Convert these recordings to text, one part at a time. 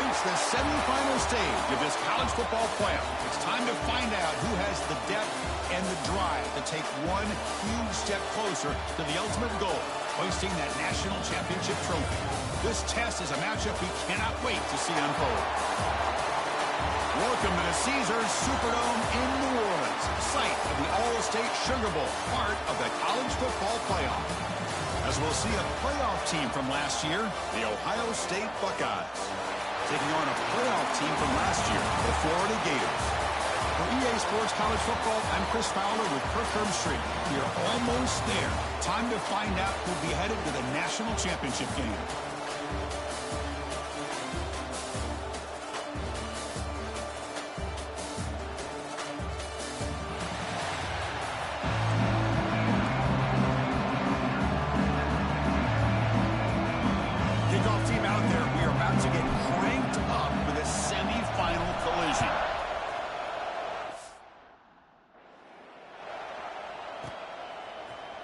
reached the semifinal stage of this college football playoff. It's time to find out who has the depth and the drive to take one huge step closer to the ultimate goal, hoisting that national championship trophy. This test is a matchup we cannot wait to see unfold. Welcome to the Caesars Superdome in New Orleans, site of the All-State Sugar Bowl, part of the college football playoff. As we'll see a playoff team from last year, the Ohio State Buckeyes, taking on a playoff team from last year, the Florida Gators. For EA Sports College Football, I'm Chris Fowler with Kirk Herbstreit. We are almost there. Time to find out who'll be headed to the national championship game.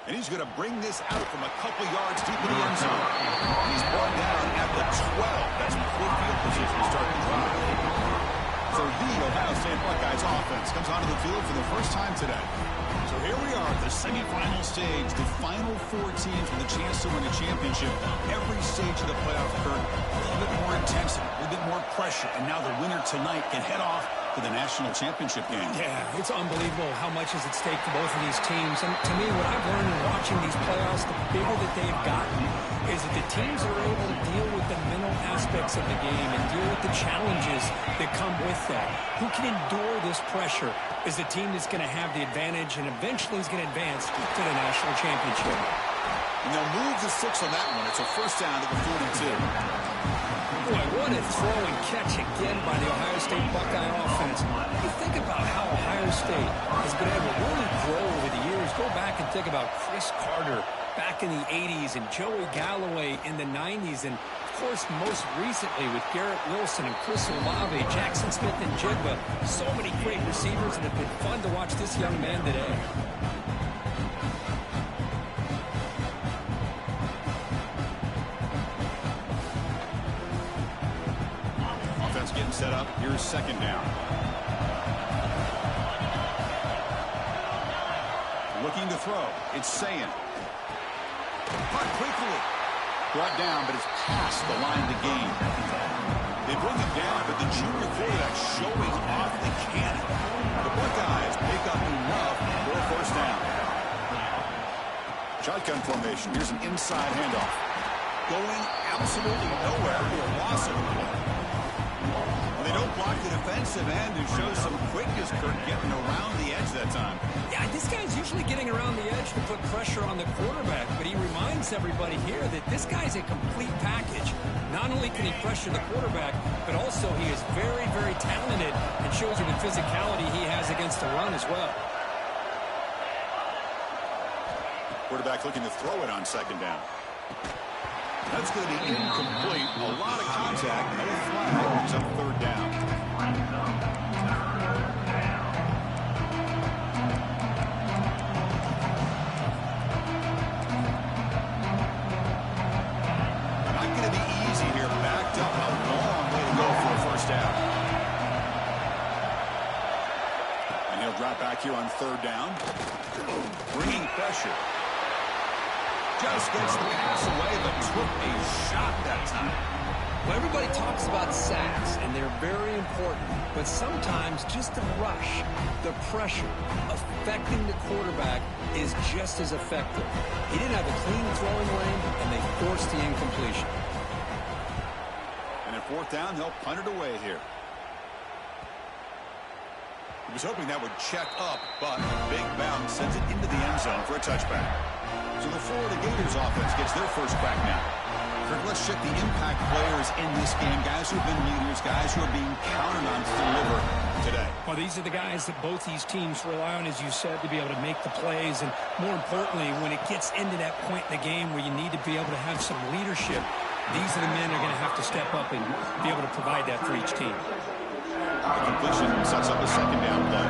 And he's going to bring this out from a couple yards deep in the end zone. And he's brought down at the 12. That's poor field position to start the drive. So the Ohio State Buckeyes offense comes onto the field for the first time today. So here we are at the semifinal stage, the final four teams with a chance to win a championship. Every stage of the playoff occurred, a little bit more intensity, a little bit more pressure, and now the winner tonight can head off to the national championship game. Yeah, it's unbelievable how much is at stake for both of these teams. And to me, what I've learned in watching these playoffs, the bigger that they've gotten, is that the teams are able to deal with the mental aspects of the game and deal with the challenges that come with that. Who can endure this pressure is the team that's going to have the advantage and eventually is going to advance to the national championship. And they'll move the 6 on that one. It's a first down to the 42. Boy, what a throw and catch again by the Ohio State Buckeye offense. You think about how Ohio State has been able to really grow over the years. Go back and think about Chris Carter back in the 80s and Joey Galloway in the 90s. And, of course, most recently with Garrett Wilson and Chris Olave, Jackson Smith and Jigba. So many great receivers, and it's been fun to watch this young man today. Getting set up. Here's second down. Looking to throw. It's Sayin. Caught quickly. Brought down, but it's past the line of the game. They bring it down, but the junior quarterback showing off the cannon. The Buckeyes pick up enough for a first down. Shotgun formation. Here's an inside handoff. Going absolutely nowhere for a loss of the ball. They don't block the defensive end and show some quickness, Kirk, getting around the edge that time. Yeah, this guy's usually getting around the edge to put pressure on the quarterback, but he reminds everybody here that this guy's a complete package. Not only can he pressure the quarterback, but also he is very, very talented and shows you the physicality he has against the run as well. Quarterback looking to throw it on second down. That's going to be incomplete. A lot of contact. No flag. It's up third down. Not going to be easy here. Backed up. A long way to go for a first down. And he'll drop back here on third down. Bringing pressure. Just gets the pass away, but took a shot that time. Well, everybody talks about sacks, and they're very important. But sometimes just the rush, the pressure, affecting the quarterback is just as effective. He didn't have a clean throwing lane, and they forced the incompletion. And at fourth down, they'll punt it away here. He was hoping that would check up, but big bounce sends it into the end zone for a touchback. So the Florida Gators offense gets their first crack now. Kirk, let's check the impact players in this game. Guys who have been leaders, guys who are being counted on to deliver today. Well, these are the guys that both these teams rely on, as you said, to be able to make the plays. And more importantly, when it gets into that point in the game where you need to be able to have some leadership, these are the men that are going to have to step up and be able to provide that for each team. The completion sets up a second down play.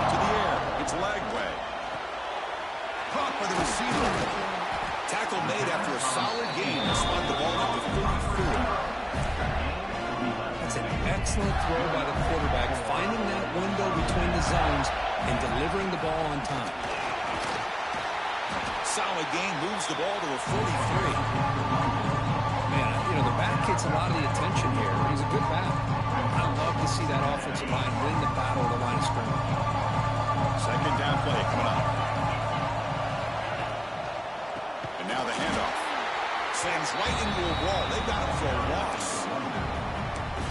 To the air. It's Lagway. Caught by the receiver. Tackle made after a solid gain to spot the ball up to 34. That's an excellent throw by the quarterback, finding that window between the zones and delivering the ball on time. Solid gain, moves the ball to a 43. Man, you know, the back gets a lot of the attention here. He's a good back. I love to see that offensive line win the battle of the line of scrimmage. Second down play coming up. And now the handoff. Slams right into a wall. They've got him for a loss.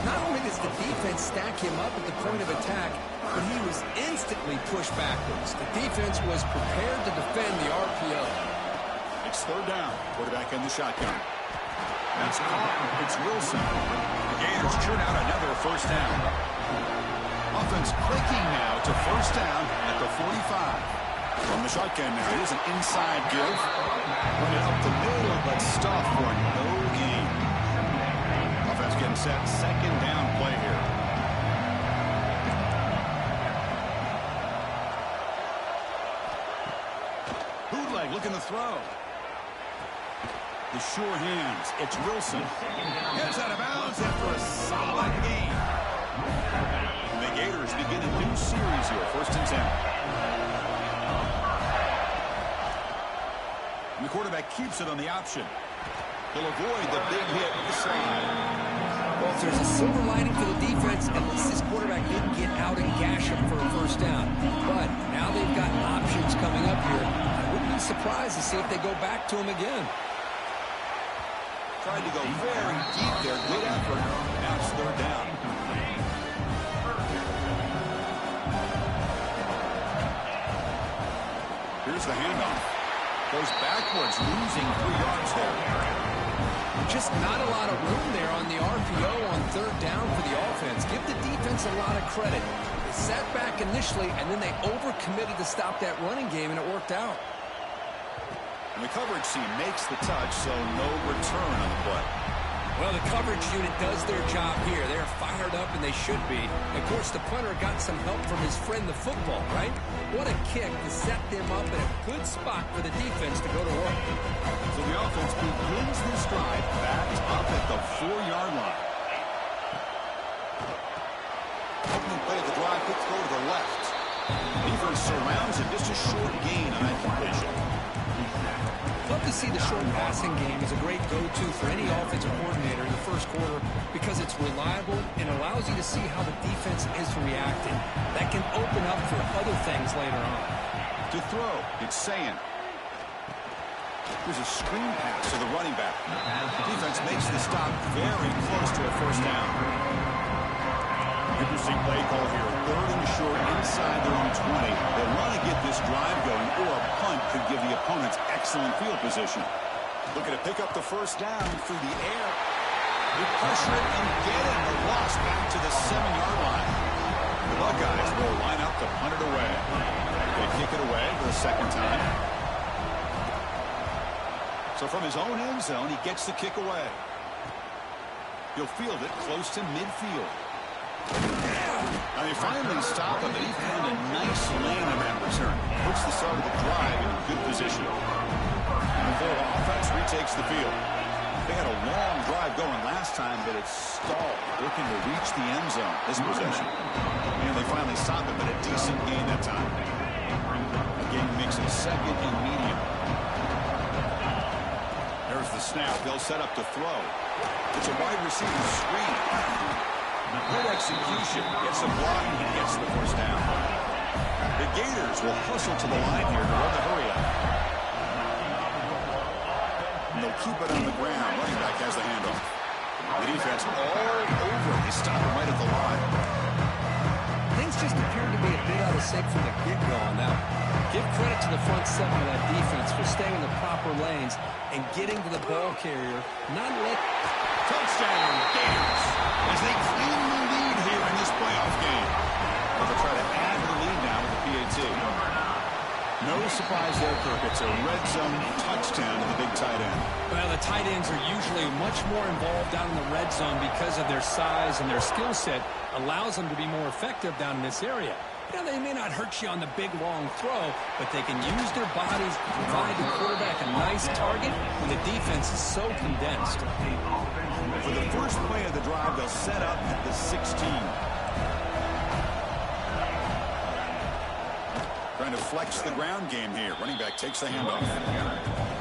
Not only does the defense stack him up at the point of attack, but he was instantly pushed backwards. The defense was prepared to defend the RPO. It's third down. Quarterback in the shotgun. That's caught. It's Wilson. The Gators churn out another first down. Offense clicking now to first down at the 45. From the shotgun now, here's an inside give. Run it up the middle, but stop for no gain. Offense getting set. Second down play here. Bootleg looking to throw. The sure hands. It's Wilson. Gets out of bounds after a solid gain. And the Gators begin a new series here. First and 10. And the quarterback keeps it on the option. He'll avoid the big hit with the slide. Well, if there's a silver lining for the defense, at least this quarterback didn't get out and gash him for a first down. But now they've got options coming up here. I wouldn't be surprised to see if they go back to him again. Tried to go very deep there. Good effort. Now it's third down. Here's the handoff. Goes backwards, losing 3 yards there. Just not a lot of room there on the RPO on third down for the offense. Give the defense a lot of credit. They sat back initially, and then they overcommitted to stop that running game, and it worked out. And the coverage team makes the touch, so no return on the play. Well, the coverage unit does their job here. They're fired up, and they should be. Of course, the punter got some help from his friend, the football, right? What a kick to set them up in a good spot for the defense to go to work. So the offense begins this drive backed up at the 4-yard line. Opening play of the drive, quick throw to the left. Defense surrounds him, just a short gain on that completion. Love to see the short passing game as a great go-to for any offensive coordinator in the first quarter because it's reliable and allows you to see how the defense is reacting. That can open up for other things later on. To throw, it's Sayin. Here's a screen pass to the running back. Defense makes the stop very close to a first down. Interesting play call here. Third and short inside their own 20. They want to get this drive going, or a punt could give the opponents excellent field position. Looking to pick up the first down through the air. They pressure it and get it. The loss back to the 7-yard line. The Buckeyes will line up to punt it away. They kick it away for the second time. So from his own end zone, he gets the kick away. He'll field it close to midfield. Now they finally stop him, but he found a nice lane on that return. Puts the start of the drive in good position. And the Florida offense retakes the field. They had a long drive going last time, but it's stalled, looking to reach the end zone this possession. And they finally stop it, but a decent gain that time. The gain makes it second and medium. There's the snap. They'll set up to throw. It's a wide receiver screen. Good execution. Gets a block and gets the first down. The Gators will hustle to the line here to run the hurry up. And they'll keep it on the ground. Running back has the handoff. The defense all over. They stop him right at the line. Things just appeared to be a bit out of sync from the get-go on that. Give credit to the front seven of that defense for staying in the proper lanes and getting to the ball carrier. Not let... Touchdown, Gators, as they claim the lead here in this playoff game. They'll try to add to the lead now with the PAT. No surprise there, Kirk. It's a red zone touchdown to the big tight end. Well, the tight ends are usually much more involved down in the red zone because of their size and their skill set allows them to be more effective down in this area. You know, they may not hurt you on the big, long throw, but they can use their bodies to provide the quarterback a nice target when the defense is so condensed. For the first play of the drive, they'll set up at the 16. Trying to flex the ground game here. Running back takes the handoff.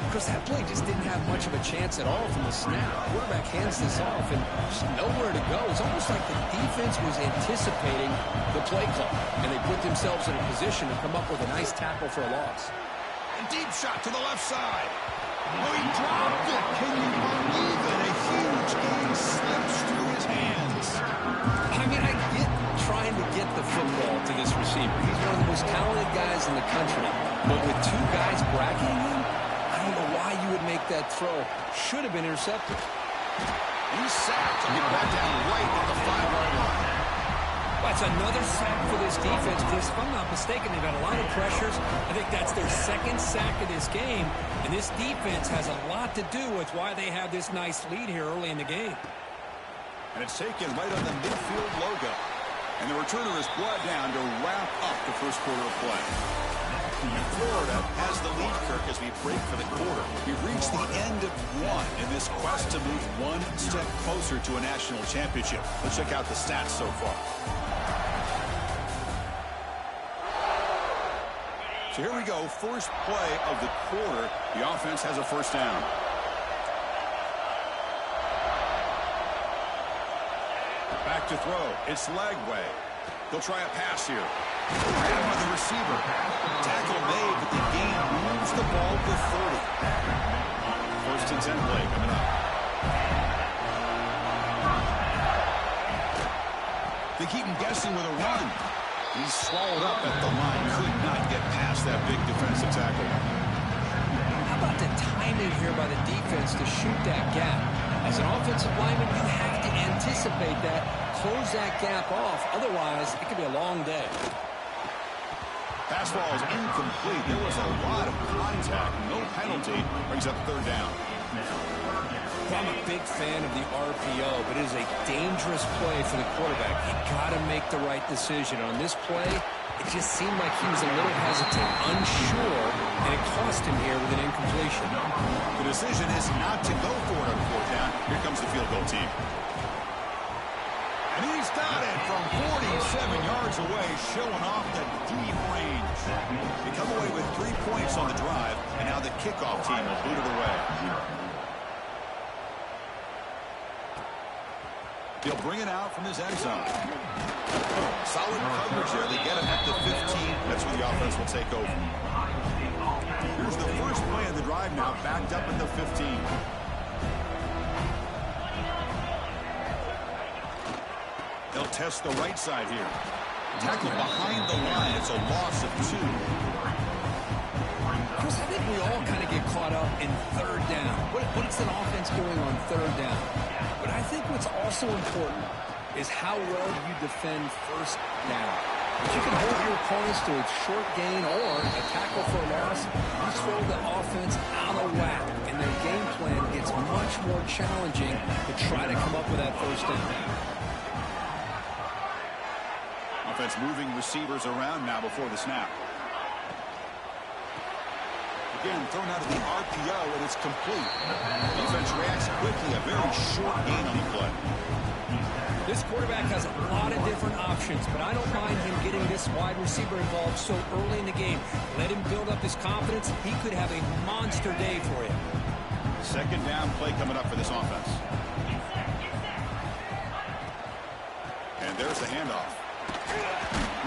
Because that play just didn't have much of a chance at all from the snap. Quarterback hands this off and just nowhere to go. It's almost like the defense was anticipating the play call, and they put themselves in a position to come up with a nice tackle for a loss. A deep shot to the left side. Oh, he dropped it. Can you believe it? A huge gain slips through his hands. I mean, I get trying to get the football to this receiver. He's one of the most talented guys in the country. But with two guys bracketing him, I don't know why you would make that throw. Should have been intercepted. He's sacked and get back down right at the 5-yard line. That's another sack for this defense. Because if I'm not mistaken, they've had a lot of pressures. I think that's their second sack of this game. And this defense has a lot to do with why they have this nice lead here early in the game. And it's taken right on the midfield logo. And the returner is brought down to wrap up the first quarter of play. And Florida has the lead, Kirk, as we break for the quarter. We've reached the end of one in this quest to move one step closer to a national championship. Let's check out the stats so far. So here we go, first play of the quarter. The offense has a first down. Back to throw. It's Lagway. He'll try a pass here. Grab by the receiver. Tackle made, but the gain moves the ball to 30. First and 10 play coming up. They keep him guessing with a run. He's swallowed up at the line. Could not get past that big defensive tackle. How about the timing here by the defense to shoot that gap? As an offensive lineman, you have to anticipate that, close that gap off. Otherwise, it could be a long day. Pass ball is incomplete. There was a lot of contact. No penalty. Brings up third down. I'm a big fan of the RPO, but it is a dangerous play for the quarterback. You got to make the right decision. On this play, it just seemed like he was a little hesitant, unsure, and it cost him here with an incompletion. The decision is not to go for it on fourth down. Here comes the field goal team. And he's got it from 47 yards away, showing off the deep range. They come away with 3 points on the drive, and now the kickoff team will boot it away. He'll bring it out from his end zone. Solid coverage there. They get him at the 15. That's where the offense will take over. Here's the first play of the drive now, backed up at the 15. They'll test the right side here. Tackle behind the line. It's a loss of 2. Chris, I think we all kind of get caught up in third down. What's an offense doing on third down? But I think what's also important is how well you defend first down. If you can hold your opponents to a short gain or a tackle for a loss, you throw the offense out of whack, and their game plan gets much more challenging to try to come up with that first down. Offense moving receivers around now before the snap. Again, thrown out of the RPO, and it's complete. Defense reacts quickly. A very short gain on the play. This quarterback has a lot of different options, but I don't mind him getting this wide receiver involved so early in the game. Let him build up his confidence. He could have a monster day for you. Second down play coming up for this offense. And there's the handoff.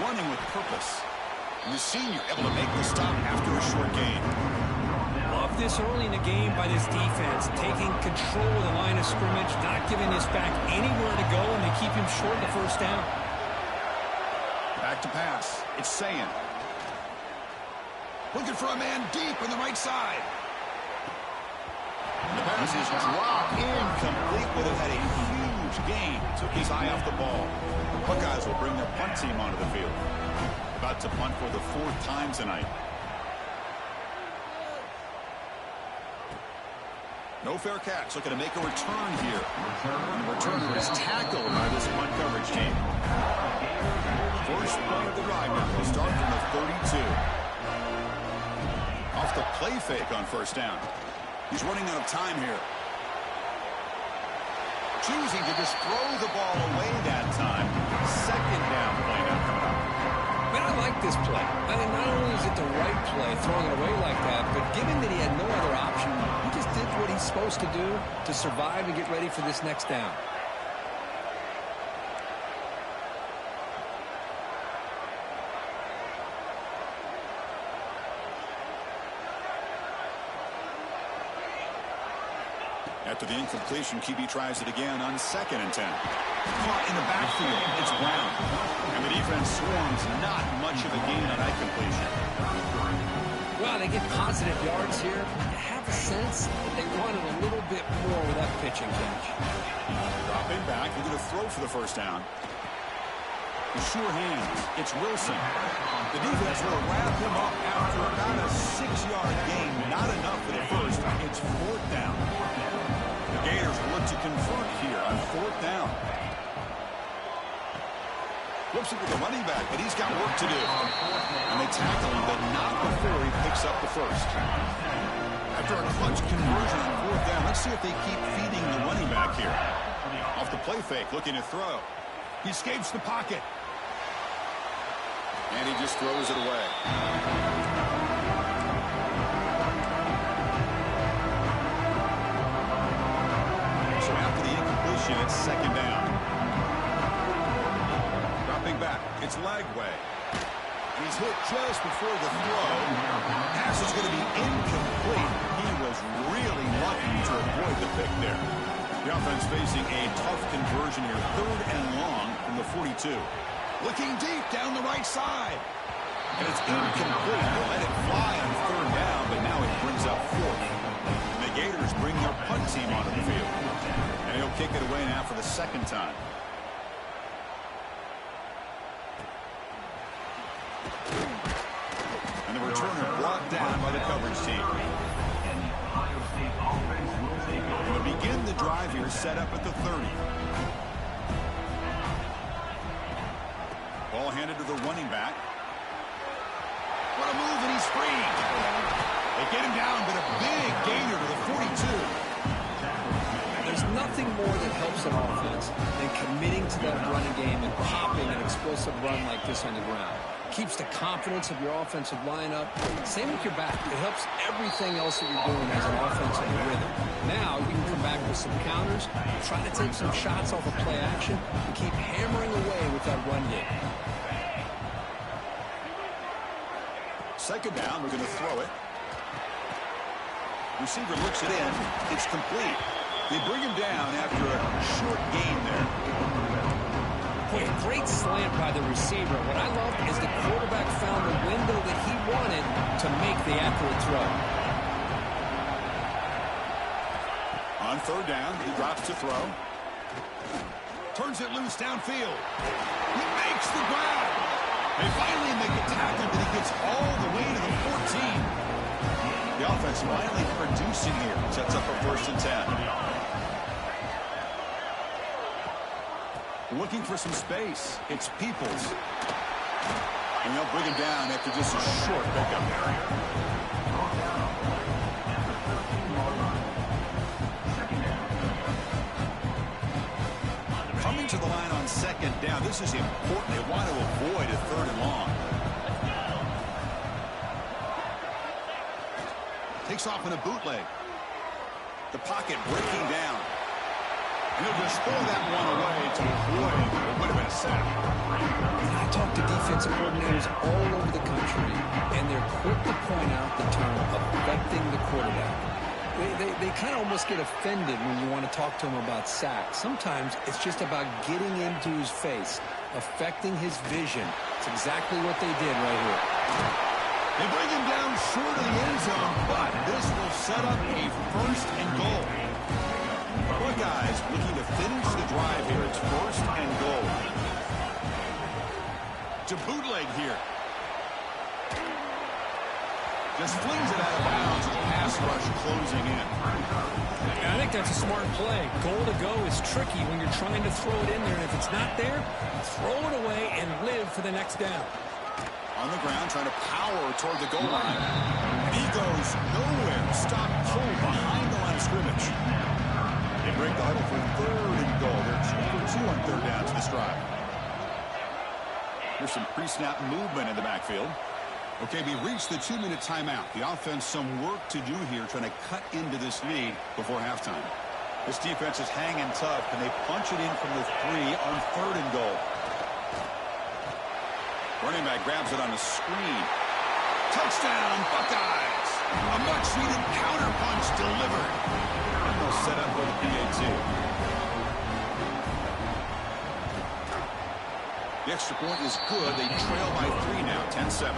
Running with purpose. And the senior able to make the stop after a short gain. Love this early in the game by this defense, taking control of the line of scrimmage, not giving this back anywhere to go, and they keep him short of the first down. Back to pass. It's Sayin. Looking for a man deep on the right side. And the pass is dropped incomplete, but it had a huge gain. Took his eye off the ball. The Buckeyes will bring their punt team onto the field. About to punt for the 4th time tonight. No fair catch. Looking to make a return here. And the returner is tackled by this punt coverage team. First play of the drive now. We'll start from the 32. Off the play fake on first down. He's running out of time here. Choosing to just throw the ball away that time. Second down play now coming up. Man, I like this play. I mean, not only is it the right play, throwing it away like that, but given that he had no other option, he just did what he's supposed to do to survive and get ready for this next down. After the incompletion, QB tries it again on 2nd and 10. Caught in the backfield. It's Brown. And the defense swarms. Not much of a gain on that completion. Well, they get positive yards here. You have a sense that they wanted a little bit more with that pitching catch. Dropping back. We're going to throw for the first down. Sure hands. It's Wilson. The defense will wrap him up after about a 6-yard gain. Not enough for the first. It's 4th down. The Gators look to convert here on 4th down. Flips it with the running back, but he's got work to do. And they tackle him, but not before he picks up the first. After a clutch conversion on 4th down, let's see if they keep feeding the running back here. Off the play fake, looking to throw. He escapes the pocket. And he just throws it away. So after the incompletion, it's 2nd down. Dropping back, it's Lagway. He's hit just before the throw. Pass is going to be incomplete. He was really lucky to avoid the pick there. The offense facing a tough conversion here. 3rd and long from the 42. Looking deep down the right side. And it's incomplete. They let it fly on 3rd down, but now it brings up 4th. The Gators bring their punt team onto the field. And he'll kick it away now for the 2nd time. And the returner brought down by the coverage team. We'll begin the drive here, set up at the 30. Ball handed to the running back. What a move, and he's free. They get him down, but a big gainer to the 42. There's nothing more that helps an offense than committing to that running game and popping an explosive run like this on the ground. Keeps the confidence of your offensive lineup. Same with your back. It helps everything else that you're doing as an offensive rhythm. Now you can come back with some counters, try to take some shots off of play action, and keep hammering away with that run game. 2nd down, we're going to throw it. Receiver looks it in. It's complete. They bring him down after a short gain there. Boy, a great slant by the receiver. What I love is the quarterback found the window that he wanted to make the accurate throw. On 3rd down, he drops to throw. Turns it loose downfield. He makes the grab. They finally make the tackle, but he gets all the way to the 14. The offense finally producing here. Sets up a 1st and 10. Looking for some space. It's Peoples. And they'll bring him down after just a short pickup. Coming to the line on 2nd down. This is important. They want to avoid a 3rd and long. Takes off in a bootleg. The pocket breaking down. And he'll just throw that one away to avoid what would have been a sack. I talk to defensive coordinators all over the country, and they're quick to point out the term affecting the quarterback. They kind of almost get offended when you want to talk to them about sacks. Sometimes it's just about getting into his face, affecting his vision. It's exactly what they did right here. They bring him down short of the end zone, but this will set up a 1st and goal. Buckeyes looking to finish the drive here. It's 1st and goal. To bootleg here. Just flings it out of bounds with pass rush closing in. I think that's a smart play. Goal to go is tricky when you're trying to throw it in there, and if it's not there, throw it away and live for the next down. On the ground, trying to power toward the goal line. And he goes nowhere. Stop pulled behind the line of scrimmage. They break the huddle for 3rd and goal. They're 2 for 2 on 3rd down to this drive. Here's some pre-snap movement in the backfield. Okay, we reached the 2-minute timeout. The offense some work to do here, trying to cut into this lead before halftime. This defense is hanging tough. Can they punch it in from the 3 on 3rd and goal? Running back grabs it on the screen. Touchdown, Buckeyes! A much-needed counter-punch delivered. And they'll set up for the PAT. The extra point is good. They trail by 3 now, 10-7.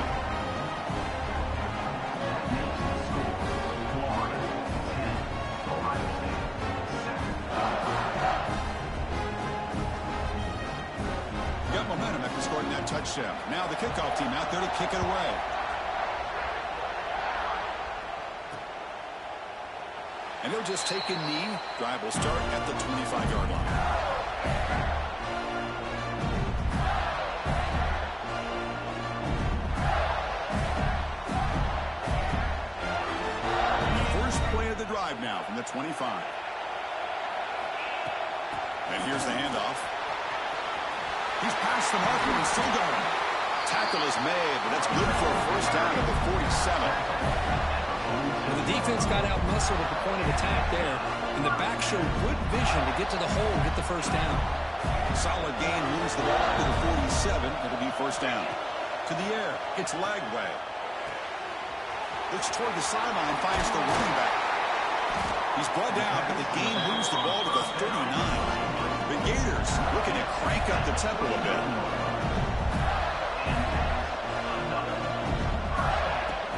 Got momentum after scoring that touchdown. Now the kickoff team out there to kick it away. And they'll just take a knee. Drive will start at the 25-yard line. Drive now from the 25. And here's the handoff. He's past the marker and still going. Tackle is made, but that's good for a first down at the 47. Well, the defense got out muscled at the point of attack there, and the back showed good vision to get to the hole and get the first down. Solid gain, moves the ball up to the 47. It'll be first down. To the air, it's Lagway. Looks toward the sideline, finds the running back. He's brought down, but the gain moves the ball to the 39. The Gators looking to crank up the tempo a bit.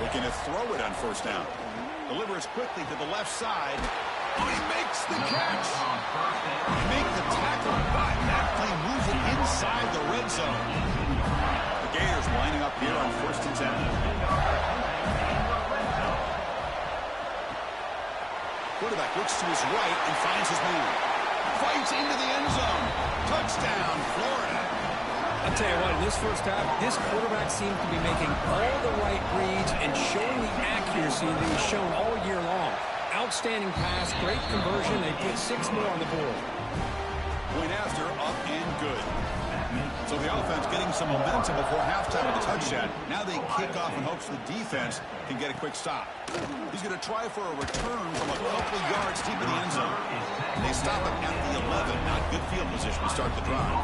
Looking to throw it on first down. Delivers quickly to the left side. Oh, he makes the catch. They make the tackle, but that play moves it inside the red zone. The Gators lining up here on 1st and 10. Quarterback looks to his right and finds his man. Fights into the end zone. Touchdown, Florida. I'll tell you what, in this first half, this quarterback seems to be making all the right reads and showing the accuracy that he's shown all year long. Outstanding pass, great conversion. They put 6 more on the board. Point after, up and good. So the offense getting some momentum before halftime with a touchdown. Now they kick off in hopes the defense can get a quick stop. He's going to try for a return from a couple yards deep in the end zone. They stop him at the 11. Not good field position to start the drive.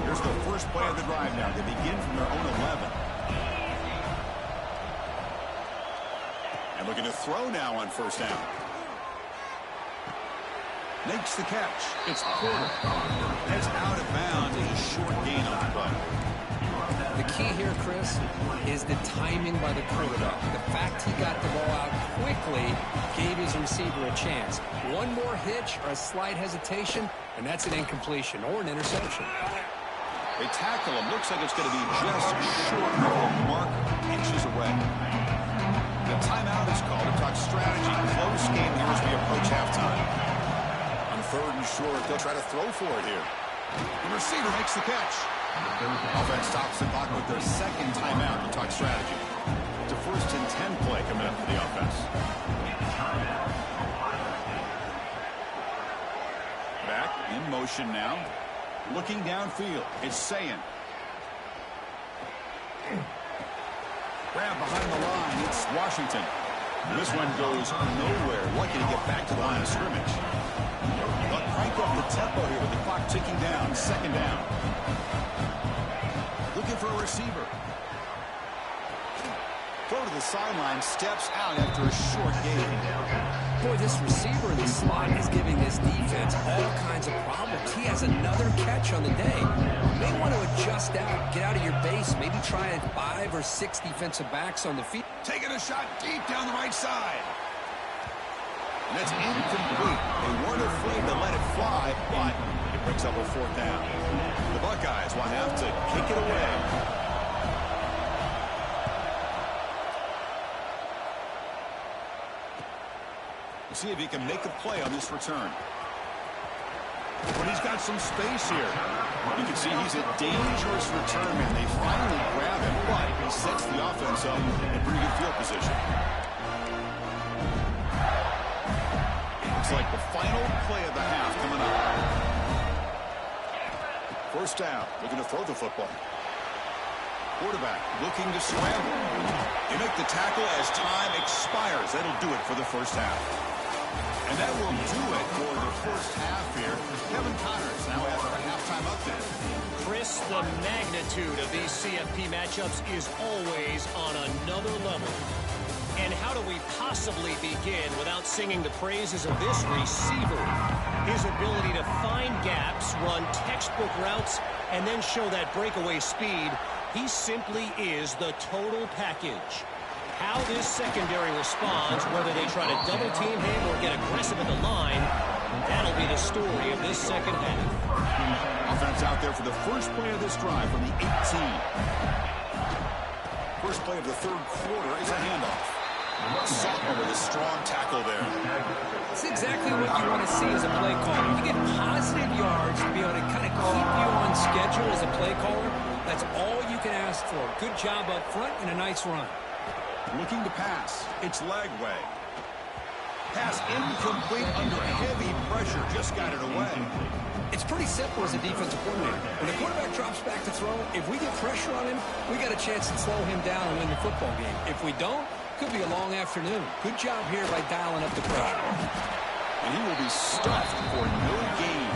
Here's the first play of the drive now. They begin from their own 11. And looking to throw now on first down. Makes the catch. It's Porter. That's out of bounds. It's a short gain on the play. The key here, Chris, is the timing by the quarterback. The fact he got the ball out quickly gave his receiver a chance. One more hitch or a slight hesitation, and that's an incompletion or an interception. They tackle him. Looks like it's going to be just short of the mark, inches away. The timeout is called to talk strategy. Close game here as we approach halftime. 3rd and short, they'll try to throw for it here. The receiver makes the catch. Offense stops the clock with their 2nd timeout to talk strategy. It's a 1st and 10 play coming up for the offense. Back in motion now. Looking downfield. It's Sayin. Grab behind the line. It's Washington. This one goes nowhere. Lucky to get back to the line of scrimmage. Crank up the tempo here with the clock ticking down. 2nd down. Looking for a receiver. Throw to the sideline. Steps out after a short gain. Boy, this receiver in the slot is giving this defense all kinds of problems. He has another catch on the day. You may want to adjust out, get out of your base, maybe try 5 or 6 defensive backs on the field. Taking a shot deep down the right side. And that's incomplete. They weren't afraid to let it fly, but it brings up a 4th down. The Buckeyes will have to kick it away. We'll see if he can make a play on this return. But he's got some space here. You can see he's a dangerous return man. They finally grab him, but he sets the offense up in pretty good field position. Looks like the final play of the half coming up. First down, looking to throw the football. Quarterback looking to scramble. They make the tackle as time expires. That'll do it for the first half. And that will do it for the first half here. Kevin Connors now has our halftime update. Chris, the magnitude of these CFP matchups is always on another level. And how do we possibly begin without singing the praises of this receiver? His ability to find gaps, run textbook routes, and then show that breakaway speed. He simply is the total package. How this secondary responds, whether they try to double-team him or get aggressive at the line, that'll be the story of this second half. Offense out there for the first play of this drive from the 18. First play of the third quarter is a handoff. Sutton with a strong tackle there. That's exactly what you want to see as a play caller. You get positive yards to be able to kind of keep you on schedule as a play caller. That's all you can ask for. Good job up front and a nice run. Looking to pass. It's Lagway. Pass incomplete under heavy pressure. Just got it away. It's pretty simple as a defensive coordinator. When the quarterback drops back to throw, if we get pressure on him, we got a chance to slow him down and win the football game. If we don't, could be a long afternoon. Good job here by dialing up the pressure. And he will be stuffed for no gain.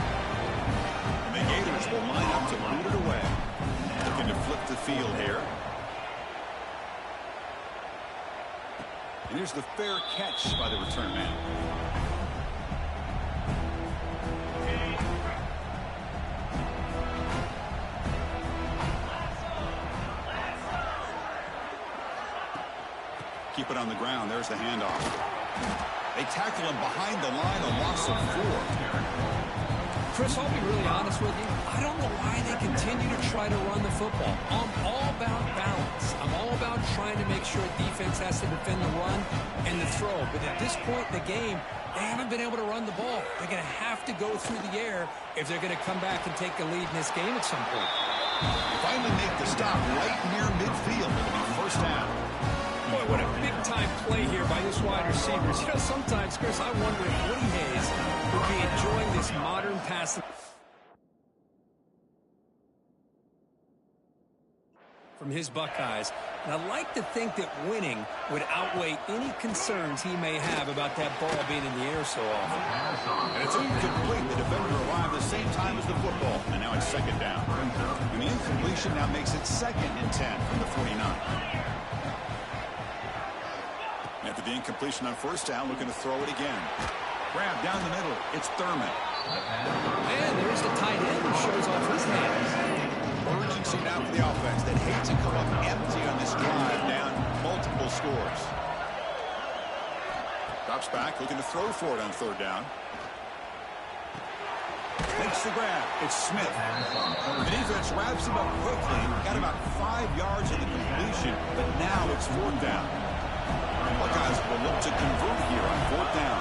And the Gators will line up to boot it away. Looking to flip the field here. And here's the fair catch by the return man. Keep it on the ground. There's the handoff. They tackle him behind the line, a loss of 4. Chris, I'll be really honest with you. I don't know why they continue to try to run the football. I'm all about balance. I'm all about trying to make sure defense has to defend the run and the throw. But at this point in the game, they haven't been able to run the ball. They're going to have to go through the air if they're going to come back and take the lead in this game at some point. They finally make the stop right near midfield. It'll be first down. Boy, what a big-time play here by this wide receivers. You know, sometimes, Chris, I wonder if Woody Hayes would be enjoying this modern passing from his Buckeyes. And I like to think that winning would outweigh any concerns he may have about that ball being in the air so often. And it's incomplete. The defender arrived the same time as the football. And now it's second down. And the incompletion now makes it 2nd and 10 from the 49. After the incompletion on first down, looking to throw it again. Grab down the middle. It's Thurman. And there's the tight end who shows off his hands. Urgency now for the offense that hates to come up empty on this drive, down multiple scores. Drops back, looking to throw for it on third down. Makes the grab. It's Smith. The defense wraps him up quickly. Got about 5 yards of the completion, but now it's fourth down. Buckeyes will look to convert here on fourth down.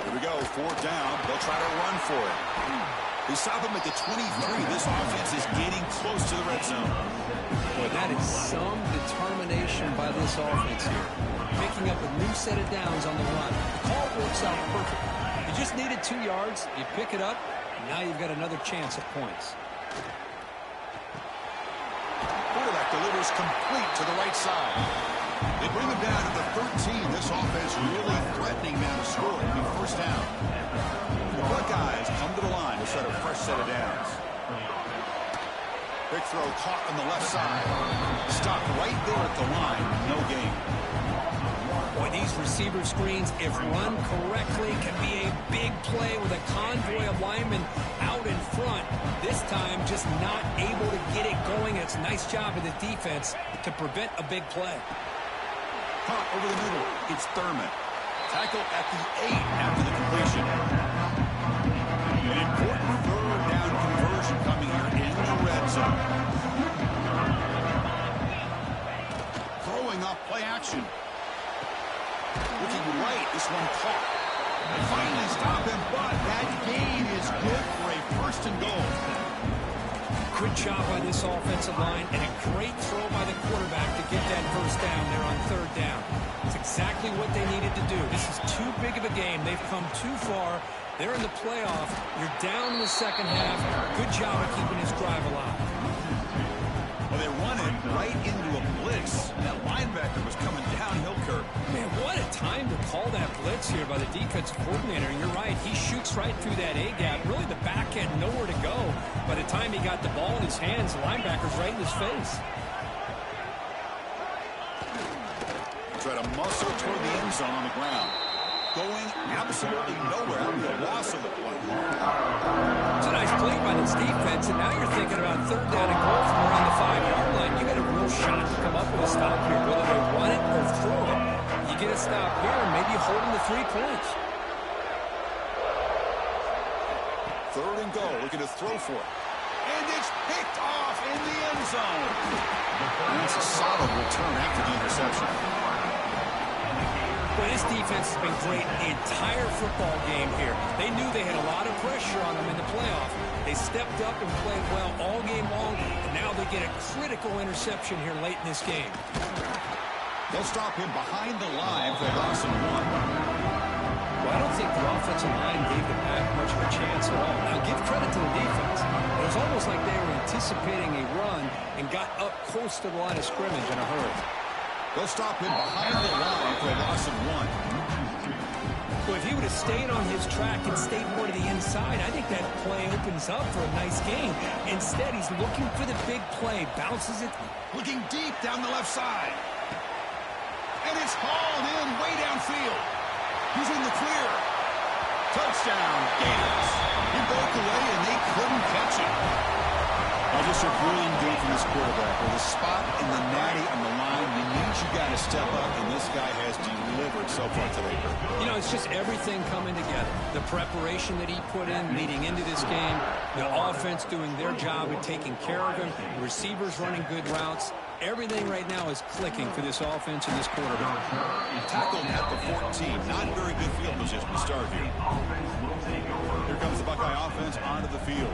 Here we go, fourth down. They'll try to run for it. They stop him at the 23. This offense is getting close to the red zone. Boy, that is some determination by this offense here. Picking up a new set of downs on the run. The call works out perfect. You just needed 2 yards. You pick it up, and now you've got another chance at points. Quarterback delivers complete to the right side. They bring him down to the 13. This offense really threatening now to score. It'll be first down. The Buckeyes come to the line to set a fresh set of downs. Big throw caught on the left side. Stopped right there at the line. No gain. Boy, these receiver screens, if run correctly, can be a big play with a convoy of linemen out in front. This time, just not able to get it going. It's a nice job of the defense to prevent a big play. Caught over the middle. It's Thurman. Tackle at the 8 after the completion. An important third down conversion coming here in the red zone. Throwing up play action. Looking right. This one caught. They finally stop him, but that gain is good for a first and goal. Good job by this offensive line, and a great throw by the quarterback to get that first down there on third down. It's exactly what they needed to do. This is too big of a game. They've come too far. They're in the playoff. You're down in the second half. Good job of keeping this drive alive. Well, they run it right into a blitz. That linebacker was coming downhill, Kirk. Man, what a time to call that blitz here by the defensive coordinator. And you're right, he shoots right through that A-gap. Really, the back had nowhere to go. By the time he got the ball in his hands, the linebacker's right in his face. Try to muscle toward the end zone on the ground. Going absolutely nowhere. That'll be a loss of the play. It's a nice play by this defense, and now you're thinking about third down and goal from around the 5-yard line. You got a real shot to come up with a stop here, whether they run it or throw it. You get a stop here, and maybe you hold them to 3 points. Third and goal, looking to throw for it. And it's picked off in the end zone. That's a solid return after the interception. Well, this defense has been great the entire football game here. They knew they had a lot of pressure on them in the playoff. They stepped up and played well all game long, and now they get a critical interception here late in this game. They'll stop him behind the line for a loss of 1. Well, I don't think the offensive line gave the back much of a chance at all. Now, give credit to the defense. It was almost like they were anticipating a run and got up close to the line of scrimmage in a hurry. They'll stop him behind the line for a loss of 1. Well, if he would have stayed on his track and stayed more to the inside, I think that play opens up for a nice game. Instead, he's looking for the big play, bounces it. Looking deep down the left side. And it's hauled in way downfield. He's in the clear. Touchdown, Gators. He broke away, and they couldn't catch him. Just a brilliant game from this quarterback. With a spot in the natty on the line, you need you got to step up, and this guy has delivered so far today. You know, it's just everything coming together. The preparation that he put in leading into this game, the offense doing their job of taking care of him, the receivers running good routes. Everything right now is clicking for this offense and this quarterback. Tackled at the 14. Not very good field position to start here. Here comes the Buckeye offense onto the field.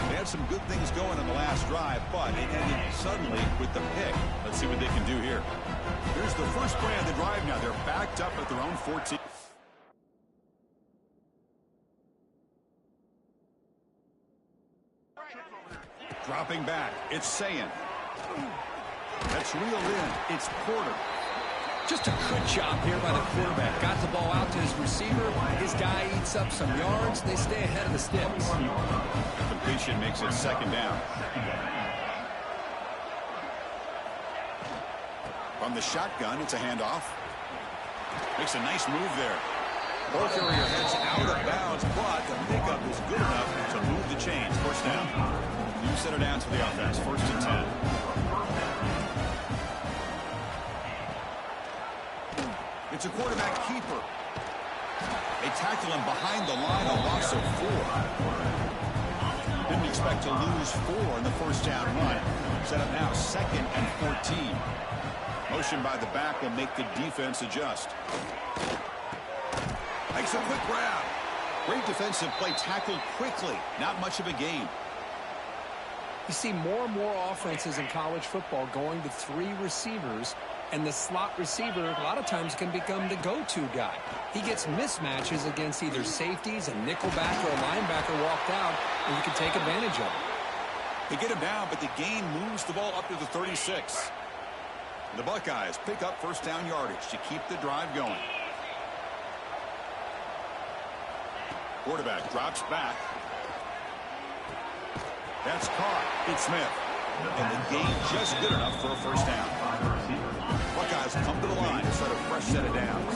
They had some good things going on the last drive, but it ended suddenly with the pick. Let's see what they can do here. Here's the first play of the drive now. They're backed up at their own 14. Dropping back. It's Sayin. That's reeled in. It's Porter. Just a good job here by the quarterback. Got the ball out to his receiver. His guy eats up some yards. They stay ahead of the sticks. Completion makes it second down. From the shotgun, it's a handoff. Makes a nice move there. Ball carrier heads out of bounds, but the pickup is good enough to move the chains. First down. New center downs for the offense. First and 10. It's a quarterback keeper. They tackle him behind the line, a loss of 4. Didn't expect to lose 4 in the first down run. Set up now, second and 14. Motion by the back will make the defense adjust. Makes a quick grab. Great defensive play, tackled quickly. Not much of a gain. You see more and more offenses in college football going to 3 receivers, and the slot receiver a lot of times can become the go-to guy. He gets mismatches against either safeties, a nickelback, or a linebacker walked out, and you can take advantage of it. They get him down, but the gain moves the ball up to the 36. The Buckeyes pick up first down yardage to keep the drive going. Quarterback drops back. That's caught. It's Smith. And the gain just good enough for a first down. Buckeyes come to the line to start a fresh set of downs.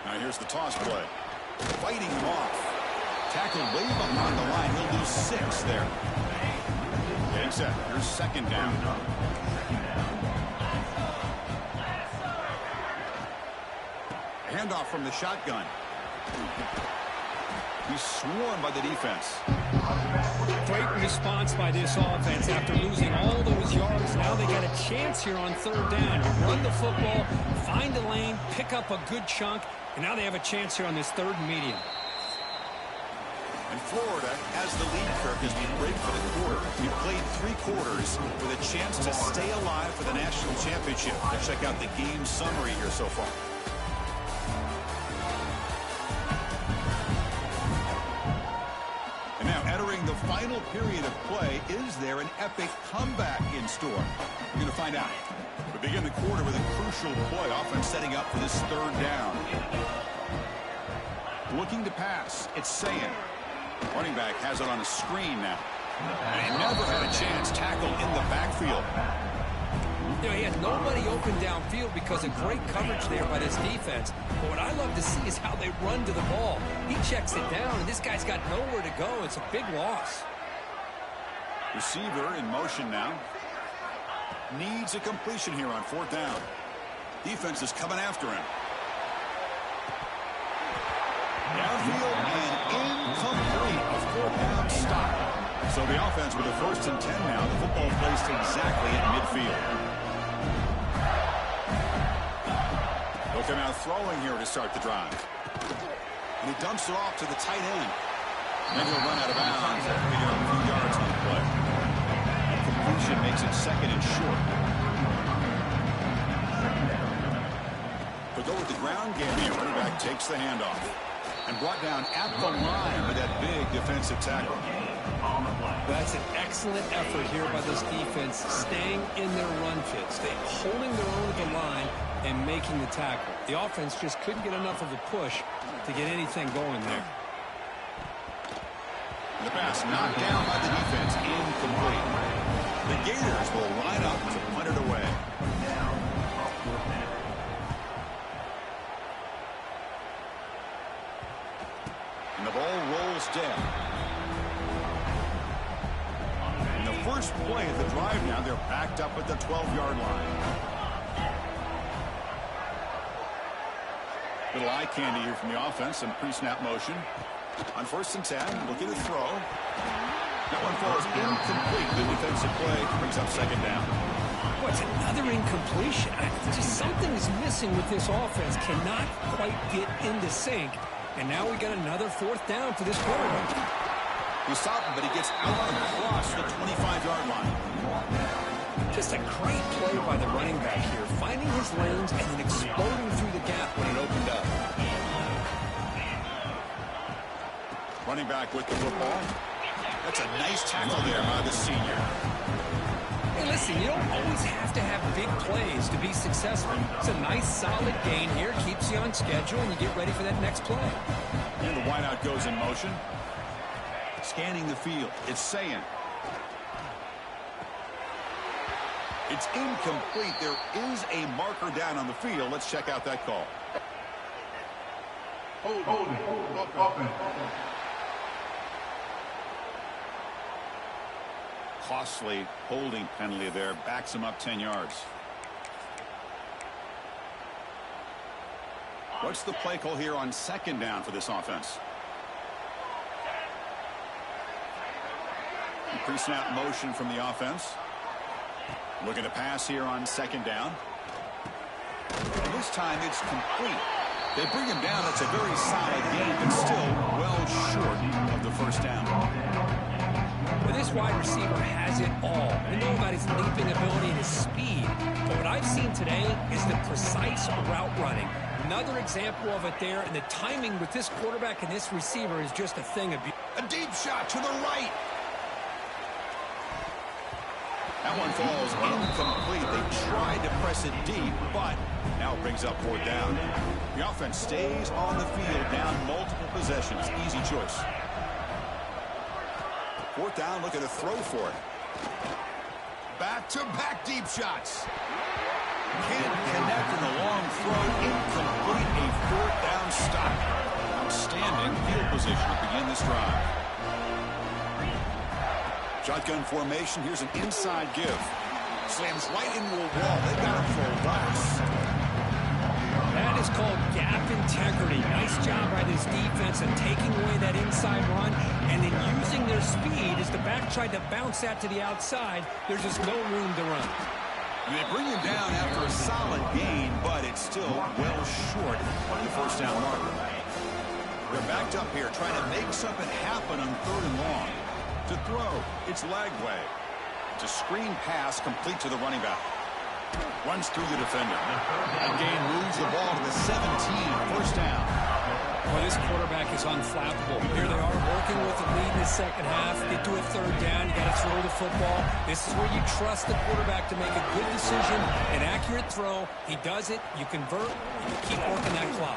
Now here's the toss play. Fighting him off. Tackled way behind the line. He'll lose 6 there. Getting set. Here's second down. Handoff from the shotgun. He's swarmed by the defense. great response by this offense after losing all those yards. Now they got a chance here on third down. Run the football, find a lane, pick up a good chunk, and now they have a chance here on this third and medium. And Florida, as the lead, Kirk, has been great for the quarter. He played 3 quarters with a chance to stay alive for the national championship. Let's check out the game summary here so far. And now entering the final period of play, is there an epic comeback in store? We're going to find out. We begin the quarter with a crucial play. Offense setting up for this third down. Looking to pass. It's Sayan. Running back has it on a screen now. And he never had a chance. Tackle in the backfield. You know, he had nobody open downfield because of great coverage there by this defense. But what I love to see is how they run to the ball. He checks it down, and this guy's got nowhere to go. It's a big loss. Receiver in motion now. Needs a completion here on fourth down. Defense is coming after him. Downfield and incomplete. A fourth-down stop. So the offense with a 1st and 10 now. The football placed exactly at midfield. They'll come out throwing here to start the drive. And he dumps it off to the tight end. And then he'll run out of bounds after picking up a few yards on the play. Completion makes it 2nd and short. They'll go with the ground game here. Running back takes the handoff. And brought down at the line with that big defensive tackle. That's an excellent effort here by this defense, staying in their run fit, holding their own at the line and making the tackle. The offense just couldn't get enough of a push to get anything going there. The pass knocked down by the defense, incomplete. The Gators will line up to punt it away. And the ball rolls down. In the first play of the drive now, they're backed up at the 12-yard line. Little eye candy here from the offense and pre-snap motion. On 1st and 10, looking to throw. That one falls incomplete. The defensive play brings up 2nd down. What's another incompletion? Just something is missing with this offense. Cannot quite get into sync. And now we got another 4th down for this quarterback. He stopped him, but he gets out across the 25-yard line. Just a great play by the running back here, finding his lanes and then exploding through the gap when it opened up. Running back with the football. That's a nice tackle there by the senior. Hey, listen, you don't always have to have big plays to be successful. It's a nice, solid gain here, keeps you on schedule, and you get ready for that next play. And the wideout goes in motion. Scanning the field. It's Sayan. It's incomplete. There is a marker down on the field. Let's check out that call. Costly holding penalty there. Backs him up 10 yards. What's the play call here on 2nd down for this offense? Pre-snap motion from the offense. Looking to pass here on 2nd down. And this time it's complete. They bring him down. It's a very solid game, but still well short of the 1st down. Well, this wide receiver has it all. We know about his leaping ability and his speed. But what I've seen today is the precise route running. Another example of it there, and the timing with this quarterback and this receiver is just a thing of beauty. A deep shot to the right. That one falls incomplete. They tried to press it deep, but now it brings up 4th down. The offense stays on the field, down multiple possessions. Easy choice. 4th down, looking to throw for it. Back-to-back deep shots. Can't connect in the long throw. Incomplete. A 4th down stop. Outstanding field position to begin this drive. Shotgun formation. Here's an inside give. Slams right into a wall. They got him for a loss. That is called gap integrity. Nice job by this defense in taking away that inside run and then using their speed as the back tried to bounce that to the outside. There's just no room to run. And they bring him down after a solid gain, but it's still well short of the first down marker. They're backed up here, trying to make something happen on 3rd and long. To throw, it's Lagway. It's a screen pass complete to the running back. Runs through the defender. That gain moves the ball to the 17, first down. Well, this quarterback is unflappable. Here they are working with the lead in the second half. Get to a 3rd down. You got to throw the football. This is where you trust the quarterback to make a good decision, an accurate throw. He does it. You convert, and you keep working that clock.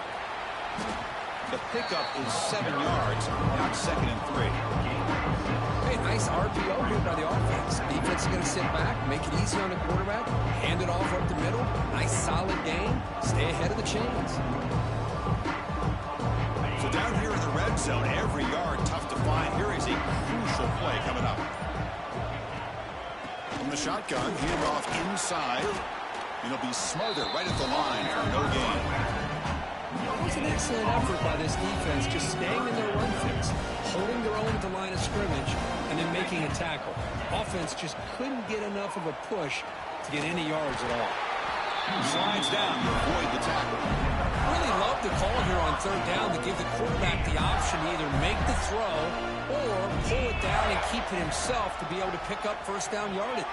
The pickup is 7 yards. Now it's 2nd and 3. Hey, nice RPO here by the offense. Defense is going to sit back, make it easy on the quarterback, hand it off up the middle. Nice solid game. Stay ahead of the chains. So down here in the red zone, every yard tough to find. Here is a crucial play coming up. From the shotgun, hand off inside. And he'll be smothered right at the line for no gain. It was an excellent effort by this defense, just staying in their run fix, holding their own at the line of scrimmage, and then making a tackle. Offense just couldn't get enough of a push to get any yards at all. Slides down to avoid the tackle. Really love the call here on 3rd down to give the quarterback the option to either make the throw or pull it down and keep it himself to be able to pick up first down yardage.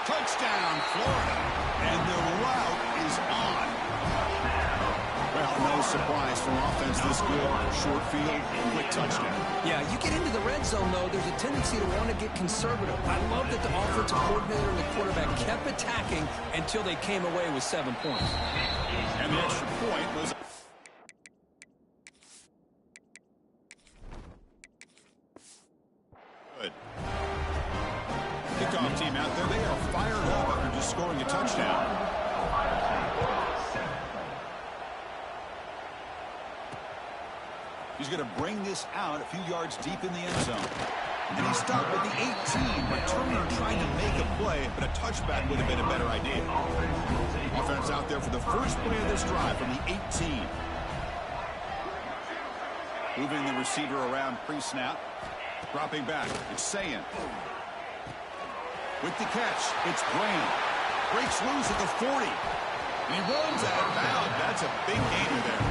Touchdown, Florida. And the route is on. Well, no surprise from offense this good. Short field, quick touchdown. Yeah, you get into the red zone, though, there's a tendency to want to get conservative. I love that the offensive coordinator and the quarterback kept attacking until they came away with 7 points. And the extra point was... good. Kickoff team out there, they are fired up after just scoring a touchdown. He's going to bring this out a few yards deep in the end zone. And he stopped at the 18, returner trying to make a play, but a touchback would have been a better idea. Offense out there for the first play of this drive from the 18. Moving the receiver around pre-snap. Dropping back, it's Sayin. With the catch, it's Graham. Breaks loose at the 40. And he runs out of bounds. That's a big gainer there.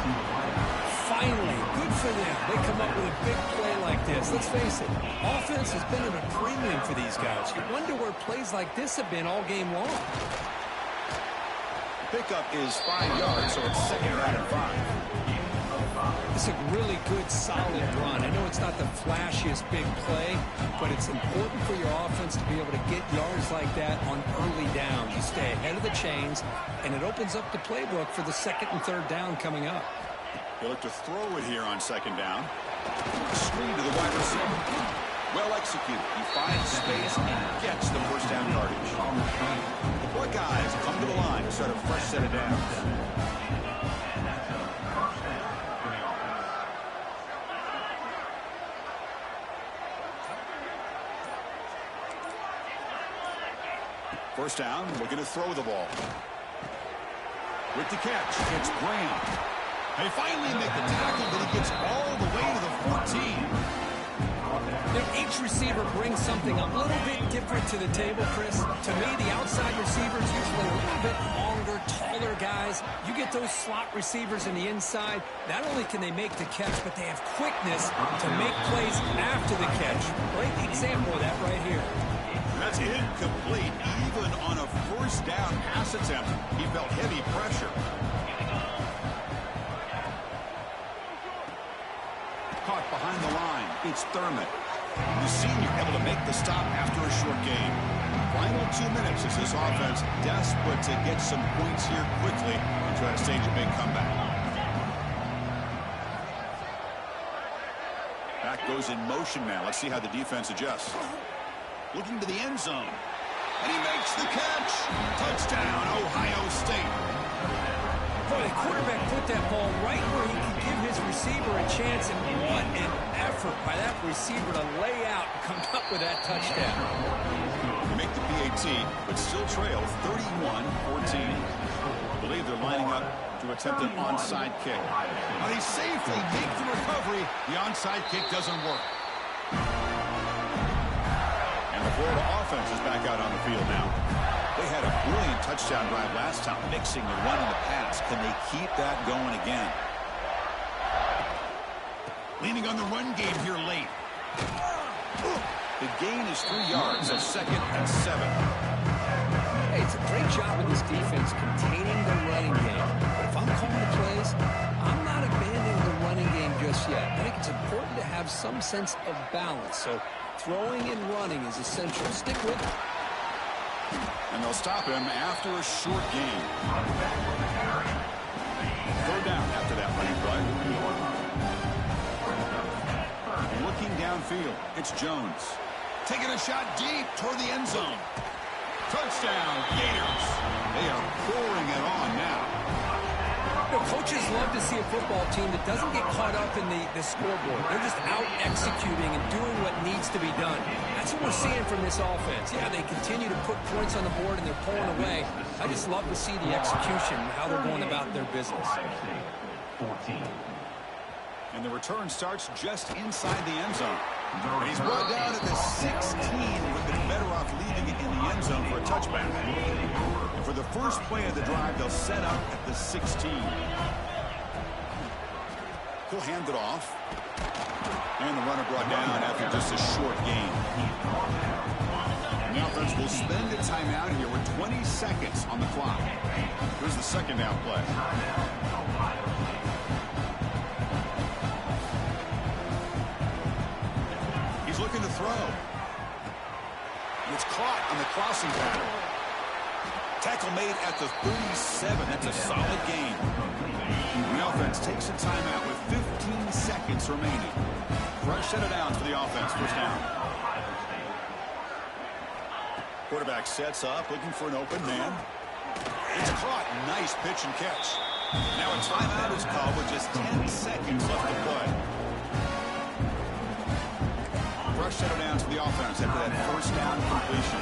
Finally, good for them. They come up with a big play like this. Let's face it, offense has been at a premium for these guys. You wonder where plays like this have been all game long. Pickup is 5 yards, so it's 2nd down and 5. It's a really good, solid run. I know it's not the flashiest big play, but it's important for your offense to be able to get yards like that on early downs. You stay ahead of the chains, and it opens up the playbook for the 2nd and 3rd down coming up. He'll look to throw it here on 2nd down. Screen to the wide receiver. Well executed. He finds space and gets the first down yardage. The Buckeyes come to the line to start a fresh set of downs. First down, looking to throw the ball. With the catch, it's Graham. They finally make the tackle, but he gets all the way to the 14. Each receiver brings something a little bit different to the table, Chris. To me, the outside receivers usually a little bit longer, taller guys. You get those slot receivers in the inside, not only can they make the catch, but they have quickness to make plays after the catch. Great example of that right here. That's incomplete. Even on a first down pass attempt, he felt heavy pressure. Caught behind the line. It's Thurman. The senior able to make the stop after a short game. Final 2 minutes as this offense desperate to get some points here quickly and try to stage a big comeback. Back goes in motion now. Let's see how the defense adjusts. Looking to the end zone. And he makes the catch. Touchdown, Ohio State. Boy, the quarterback put that ball right where he could give his receiver a chance, and what an effort by that receiver to lay out and come up with that touchdown. They make the PAT, but still trail 31-14. I believe they're lining up to attempt an onside kick. Now they safely make the recovery. The onside kick doesn't work. Florida offense is back out on the field now. They had a brilliant touchdown drive last time, mixing the run and the pass. Can they keep that going again? Leaning on the run game here late. The gain is 3 yards, so 2nd and 7. Hey, it's a great job of this defense containing the running game. But if I'm calling the plays, I'm not abandoning the running game just yet. I think it's important to have some sense of balance. So throwing and running is essential. Stick with it. And they'll stop him after a short gain. 3rd down after that running play. Looking downfield, it's Jones. Taking a shot deep toward the end zone. Touchdown, Gators. They are pouring it on now. You know, coaches love to see a football team that doesn't get caught up in the scoreboard. They're just out executing and doing what needs to be done. That's what we're seeing from this offense. Yeah, they continue to put points on the board and they're pulling away. I just love to see the execution and how they're going about their business. And the return starts just inside the end zone. And he's brought down at the 16. Would have been better off leaving it in the end zone for a touchback. And for the first play of the drive, they'll set up at the 16. He'll hand it off. And the runner brought down after just a short gain. And the offense will spend a timeout here with 20 seconds on the clock. Here's the 2nd down play. Looking to throw. And it's caught on the crossing pattern. Tackle made at the 37. That's a solid gain. The offense takes a timeout with 15 seconds remaining. Fresh set of downs for the offense. 1st down. Quarterback sets up, looking for an open man. It's caught. Nice pitch and catch. Now a timeout is called with just 10 seconds left to play. Fresh set of downs for the offense after that 1st down completion.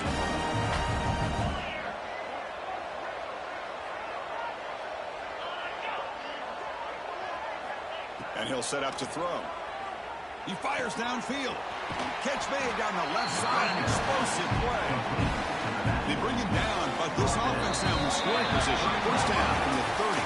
And he'll set up to throw. He fires downfield. Catch made down the left side. An explosive play. They bring him down, but this offense now in scoring position. 1st down from the 30.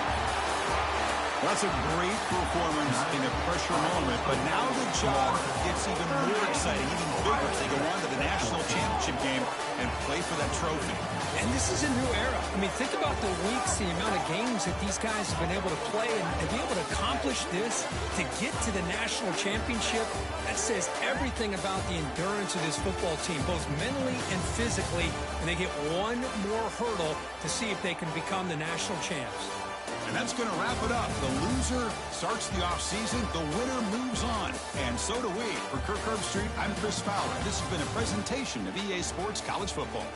That's a great performance in a pressure moment, but now the job gets even more exciting, even bigger as they go on to the national championship game and play for that trophy. And this is a new era. I mean, think about the weeks, the amount of games that these guys have been able to play, and to be able to accomplish this, to get to the national championship, that says everything about the endurance of this football team, both mentally and physically, and they get one more hurdle to see if they can become the national champs. And that's going to wrap it up. The loser starts the offseason. The winner moves on. And so do we. For Kirk Herbstreit, I'm Chris Fowler. This has been a presentation of EA Sports College Football.